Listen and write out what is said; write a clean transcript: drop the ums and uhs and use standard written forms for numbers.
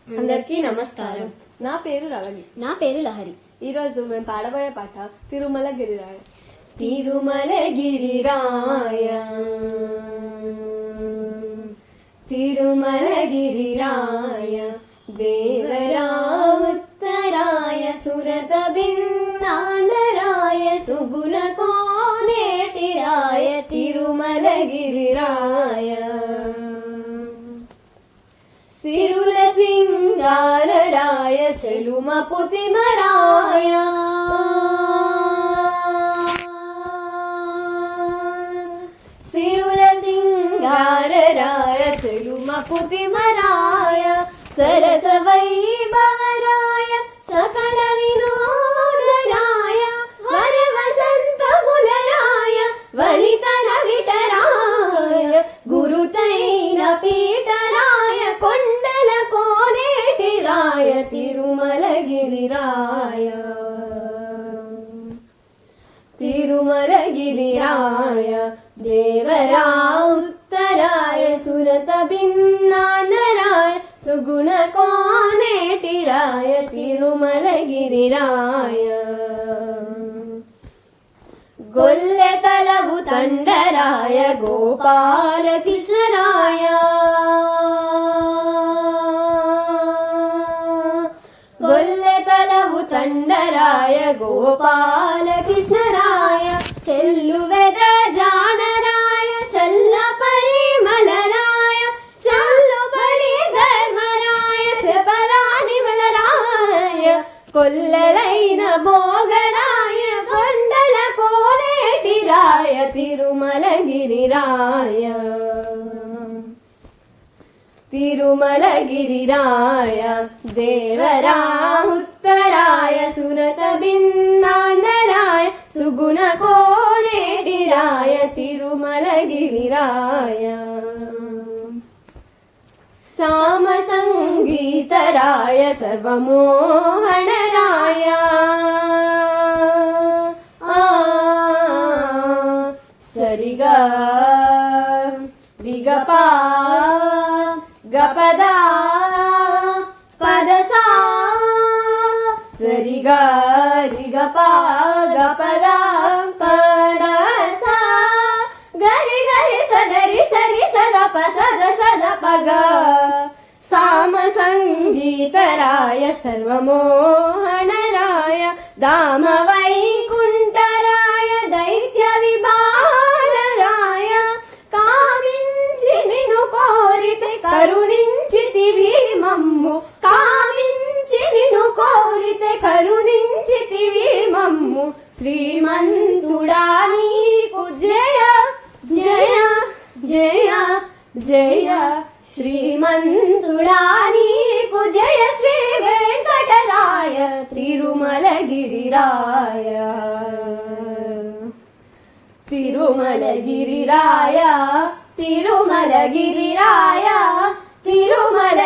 అందరికీ నమస్కారం. నా పేరు రవళి. నా పేరు లహరి. ఈరోజు మేము పాడబోయే పాట తిరుమల గిరిరాయ. తిరుమల గిరిరాయ తిరుమల గిరిరాయ దేవరా ఉత్తరాయ సురత భిన్నాండరాయ సుగుణ కోనేటిరాయ తిరుమల గిరిరాయ సిరుల సింగారరాయ చెలుమ పుతిమరాయ సిరుల సింగారరాయ చెలుమ పుతిమరాయ సరస వైభవరాయ సకల వినోదరాయ వర వసంత ములరాయ వనితర విటరాయ గురుతైన పీఠరాయ కొండల కోనేటిరాయ తిరుమల గిరిరాయ తిరుమల గిరిరాయ దేవరా ఉత్తరాయ సురత భిన్నాండరాయ సుగుణ కోనేటిరాయ తిరుమల గిరిరాయ గొల్లె తలవు తండరాయ గోపాల కృష్ణరాయ గొల్లె తలవు తండరాయ గోపాల కృష్ణరాయ చెల్లు వెద జానరాయ చల్ల పరిమళరాయ చల్లుబడి ధర్మరాయ చెపరాని బలరాయ కొల్లలైన భోగరాయ కొండల కోనేటిరాయ తిరుమల గిరిరాయ తిరుమల గిరిరాయ దేవరా ఉత్తరాయ సురత భిన్నాండరాయ సుగుణ కోనేటిరాయ తిరుమల గిరిరాయ సామ సంగీతరాయ సర్వమోహనరాయ సరిగా రిగపా గపదా పదసా సరిగా రిగపా గపదా పదసా గరి గరి సగరి సరి సగప సద సద పగ సామ సంగీతరాయ సర్వమోహనరాయ దామ వైకుంఠరాయ దైత్య విభానరాయ కామించి నిను కోరితే కరుణించితివి మమ్ము కామించి నిను కోరితే కరుణించితివి మమ్ము శ్రీమంతుడా నీకు జయ జయ జయ జయ శ్రీమంతుడా నీకు జయ శ్రీ వెంకటరాయ తిరుమల గిరిరాయ తిరుమల గిరిరాయ తిరుమల గిరిరాయ తిరుమల